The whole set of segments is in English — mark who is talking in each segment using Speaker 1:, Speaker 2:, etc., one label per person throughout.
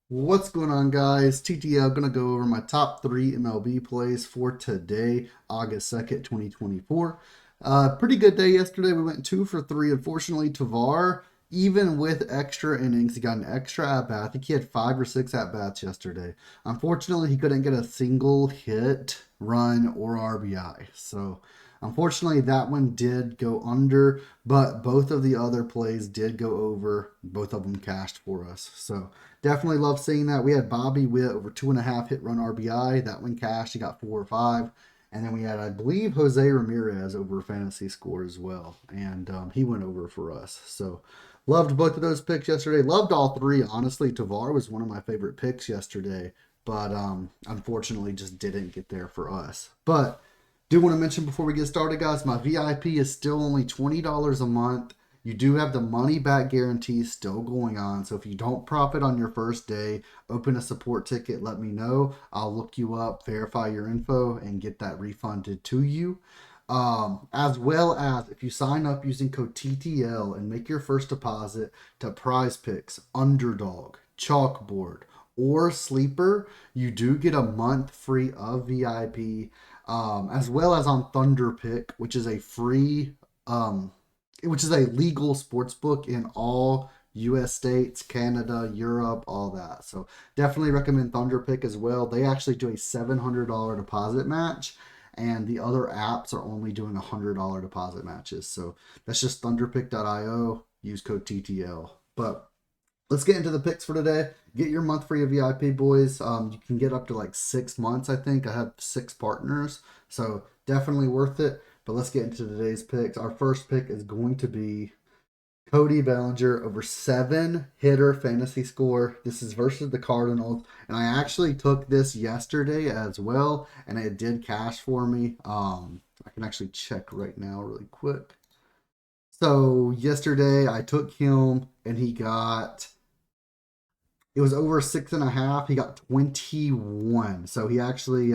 Speaker 1: What's going on, guys? TTL gonna go over my top three MLB plays for today, August 2nd, 2024. Pretty good day yesterday. We went 2 for 3. Unfortunately, Tavar, even with extra innings, he got an extra at bat. I think he had 5 or 6 at bats yesterday. Unfortunately, he couldn't get a single hit, run, or RBI. So, unfortunately, that one did go under, but both of the other plays did go over. Both of them cashed for us. So, definitely love seeing that. We had Bobby Witt over 2.5 hit run RBI. That one cashed. He got 4 or 5. And then we had, I believe, Jose Ramirez over fantasy score as well. And he went over for us. So loved both of those picks yesterday. Loved all three. Honestly, Tavar was one of my favorite picks yesterday. But unfortunately just didn't get there for us. But do want to mention before we get started, guys, my VIP is still only $20 a month. You do have the money back guarantee still going on. So if you don't profit on your first day, open a support ticket, let me know. I'll look you up, verify your info, and get that refunded to you. As well as if you sign up using code TTL and make your first deposit to Prizepicks, UnderDog, Chalkboard, or Sleeper, you do get a month free of VIP, as well as on Thunderpick, which is a free which is a legal sports book in all US states, Canada, Europe, all that. So definitely recommend Thunderpick as well. They actually do a $700 deposit match, and the other apps are only doing $100 deposit matches. So that's just thunderpick.io. Use code TTL. But let's get into the picks for today. Get your month free of VIP, boys. You can get up to like 6 months, I think. I have 6 partners, so definitely worth it. But let's get into today's picks. Our first pick is going to be Cody Bellinger over 7 hitter fantasy score. This is versus the Cardinals, and I actually took this yesterday as well, and it did cash for me. I can actually check right now, really quick. So yesterday I took him, and he got it was over 6.5. He got 21. So he actually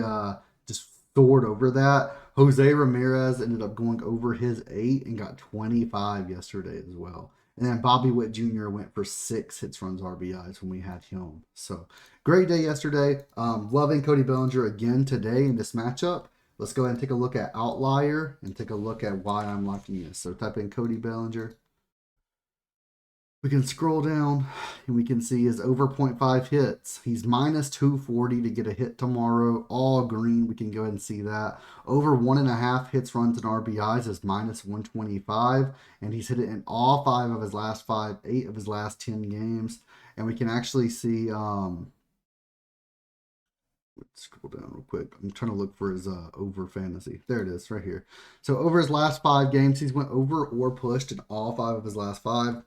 Speaker 1: just soared over that. Jose Ramirez ended up going over his 8 and got 25 yesterday as well. And then Bobby Witt Jr. went for 6 hits, runs, RBIs when we had him. So great day yesterday. Loving Cody Bellinger again today in this matchup. Let's go ahead and take a look at Outlier and take a look at why I'm liking this. So type in Cody Bellinger. We can scroll down and we can see his over point 0.5 hits. He's minus 240 to get a hit tomorrow. All green. We can go ahead and see that. Over 1.5 hits, runs, and RBIs is minus 125. And he's hit it in all 5 of his last 5, 8 of his last 10 games. And we can actually see, let's scroll down real quick. I'm trying to look for his over fantasy. There it is right here. So over his last 5 games, he's went over or pushed in all 5 of his last 5.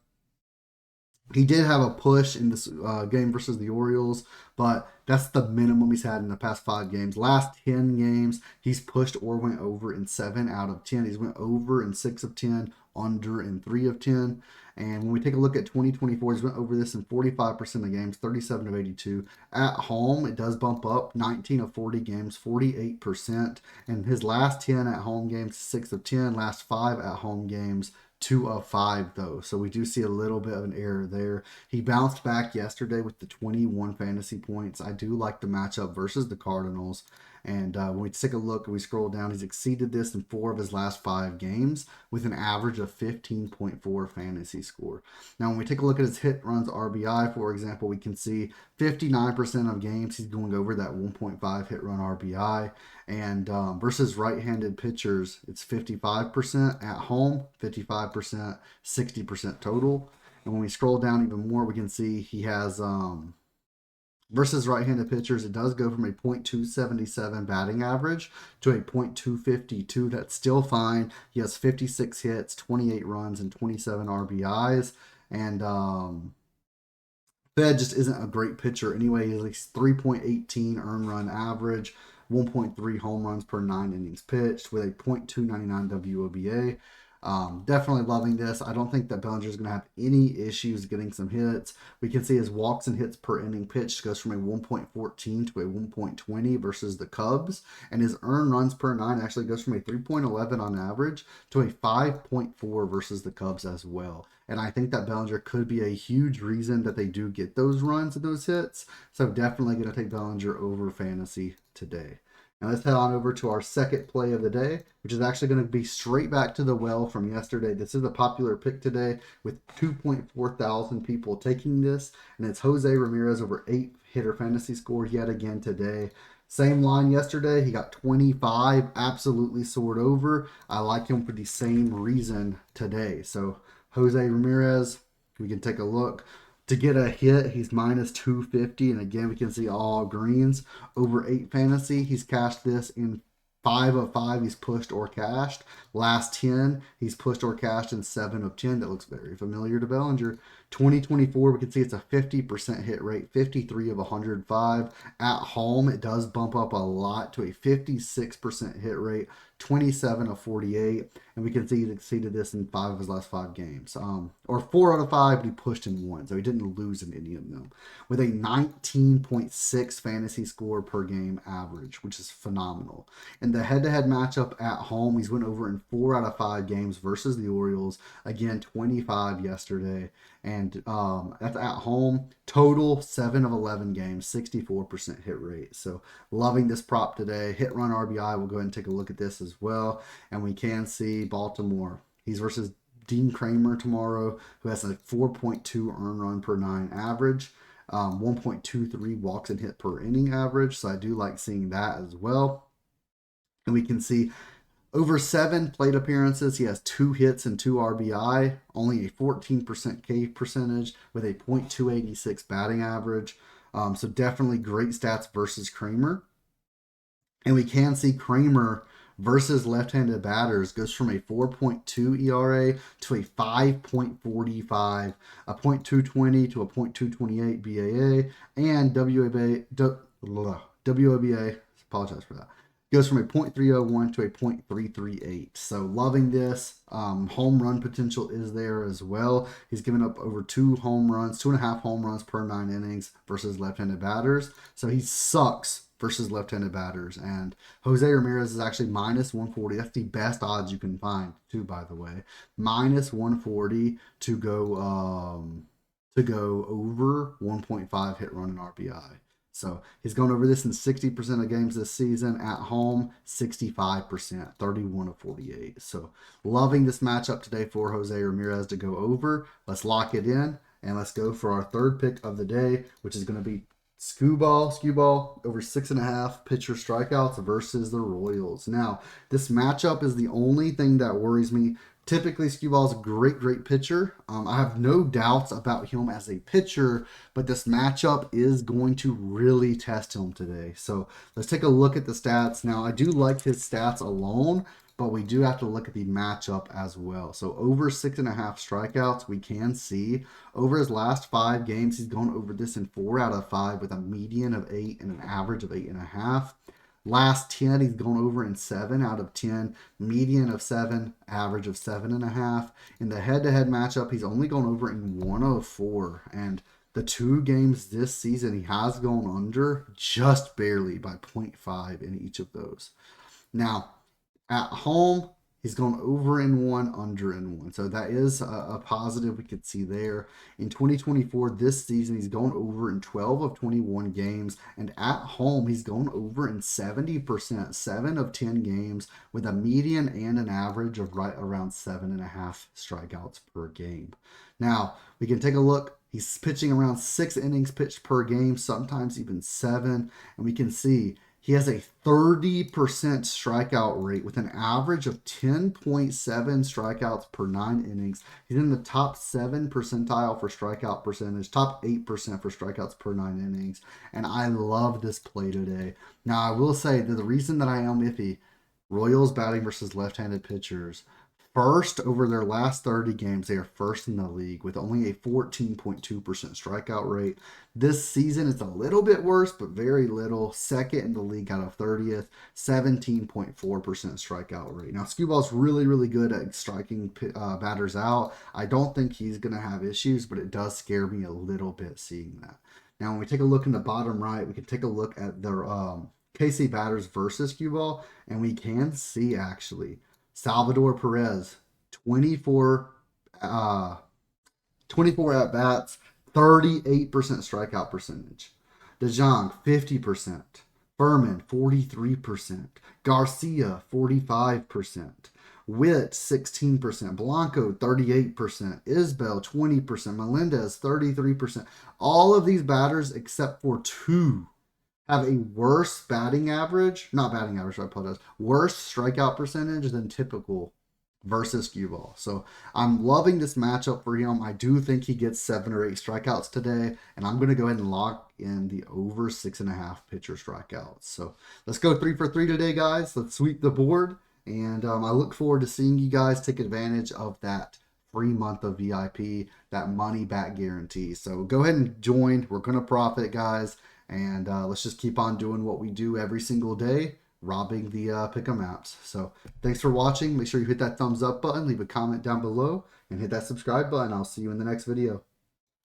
Speaker 1: He did have a push in this game versus the Orioles, but that's the minimum he's had in the past 5 games. Last 10 games, he's pushed or went over in 7 out of 10. He's went over in 6 of 10, under in 3 of 10. And when we take a look at 2024, he's went over this in 45% of games, 37 of 82. At home, it does bump up 19 of 40 games, 48%. And his last 10 at home games, 6 of 10. Last 5 at home games, 2 of 5 though. So we do see a little bit of an error there. He bounced back yesterday with the 21 fantasy points. I do like the matchup versus the Cardinals. And when we take a look and we scroll down, he's exceeded this in 4 of his last 5 games with an average of 15.4 fantasy score. Now, when we take a look at his hit, runs, RBI, for example, we can see 59% of games he's going over that 1.5 hit, run, RBI. And versus right-handed pitchers, it's 55% at home, 55%, 60% total. And when we scroll down even more, we can see he has versus right-handed pitchers, it does go from a .277 batting average to a .252. That's still fine. He has 56 hits, 28 runs, and 27 RBIs. And Fed just isn't a great pitcher anyway. He's like 3.18 earned run average, 1.3 home runs per 9 innings pitched with a .299 WOBA. Definitely loving this. I don't think that Bellinger is going to have any issues getting some hits. We can see his walks and hits per inning pitched goes from a 1.14 to a 1.20 versus the Cubs, and his earned runs per nine actually goes from a 3.11 on average to a 5.4 versus the Cubs as well. And I think that Bellinger could be a huge reason that they do get those runs and those hits. So definitely going to take Bellinger over fantasy today. Now let's head on over to our second play of the day, which is actually going to be straight back to the well from yesterday. This is a popular pick today with 2.4 thousand people taking this, and it's Jose Ramirez over 8 hitter fantasy score yet again today. Same line yesterday. He got 25, absolutely soared over. I like him for the same reason today. So Jose Ramirez, we can take a look. To get a hit, he's minus 250. And again, we can see all greens. Over 8 fantasy, he's cashed this in 5 of 5. He's pushed or cashed. Last 10, he's pushed or cashed in 7 of 10. That looks very familiar to Bellinger. 2024, we can see it's a 50% hit rate, 53 of 105. At home, it does bump up a lot to a 56% hit rate, 27 of 48. And we can see he exceeded this in 5 of his last 5 games. Or 4 out of 5, but he pushed in 1. So he didn't lose in any of them. With a 19.6 fantasy score per game average, which is phenomenal. In the head-to-head matchup at home, he's went over in 4 out of 5 games versus the Orioles. Again, 25 yesterday. And that's at home. Total 7 of 11 games, 64% hit rate. So loving this prop today. Hit run RBI. We'll go ahead and take a look at this as well. And we can see Baltimore. He's versus Dean Kramer tomorrow, who has a 4.2 earned run per 9 average, 1.23 walks and hit per inning average. So I do like seeing that as well. And we can see over 7 plate appearances, he has 2 hits and 2 RBI, only a 14% K percentage with a .286 batting average. So definitely great stats versus Kramer. And we can see Kramer versus left-handed batters goes from a 4.2 ERA to a 5.45, a .220 to a .228 BAA, and WABA, apologize for that, goes from a .301 to a .338. So loving this. Home run potential is there as well. He's given up over 2 home runs, 2.5 home runs per 9 innings versus left-handed batters. So he sucks versus left-handed batters. And Jose Ramirez is actually minus 140. That's the best odds you can find, too, by the way. Minus 140 to go over 1.5 hit run and RBI. So he's gone over this in 60% of games this season. At home, 65%, 31 of 48. So loving this matchup today for Jose Ramirez to go over. Let's lock it in, and let's go for our third pick of the day, which is going to be Skubal over 6.5 pitcher strikeouts versus the Royals. Now, this matchup is the only thing that worries me. Typically, Skubal's a great pitcher. I have no doubts about him as a pitcher, but this matchup is going to really test him today. So let's take a look at the stats. Now, I do like his stats alone, but we do have to look at the matchup as well. So over 6.5 strikeouts, we can see over his last 5 games, he's gone over this in 4 out of 5 with a median of 8 and an average of 8.5. Last 10, he's gone over in 7 out of 10, median of 7, average of 7.5. In the head-to-head matchup, he's only gone over in 1 of 4. And the 2 games this season, he has gone under just barely by 0.5 in each of those. Now, at home, he's gone over in 1, under in 1. So that is a positive we could see there. In 2024, this season, he's gone over in 12 of 21 games. And at home, he's gone over in 70%, 7 of 10 games, with a median and an average of right around 7.5 strikeouts per game. Now, we can take a look. He's pitching around 6 innings pitched per game, sometimes even 7. And we can see he has a 30% strikeout rate with an average of 10.7 strikeouts per 9 innings. He's in the top 7 percentile for strikeout percentage, top 8% for strikeouts per 9 innings. And I love this play today. Now, I will say that the reason that I am iffy, Royals batting versus left-handed pitchers, first over their last 30 games. They are first in the league with only a 14.2% strikeout rate. This season, it's a little bit worse, but very little. Second in the league out of 30th, 17.4% strikeout rate. Now, Skubal's really, really good at striking batters out. I don't think he's going to have issues, but it does scare me a little bit seeing that. Now, when we take a look in the bottom right, we can take a look at their KC batters versus Skubal, and we can see actually Salvador Perez, 24, 24 at bats, 38% strikeout percentage. DeJong, 50%. Furman, 43%. Garcia, 45%. Witt, 16%. Blanco, 38%. Isbell, 20%. Melendez, 33%. All of these batters, except for two, have a worse batting average, not batting average, I apologize, worse strikeout percentage than typical versus Skubal. So I'm loving this matchup for him. I do think he gets 7 or 8 strikeouts today, and I'm going to go ahead and lock in the over 6.5 pitcher strikeouts. So let's go 3 for 3 today, guys. Let's sweep the board, and I look forward to seeing you guys take advantage of that free month of VIP, that money back guarantee. So go ahead and join. We're going to profit, guys. And let's just keep on doing what we do every single day, robbing the pick'em apps. So thanks for watching. Make sure you hit that thumbs up button, leave a comment down below, and hit that subscribe button. I'll see you in the next video.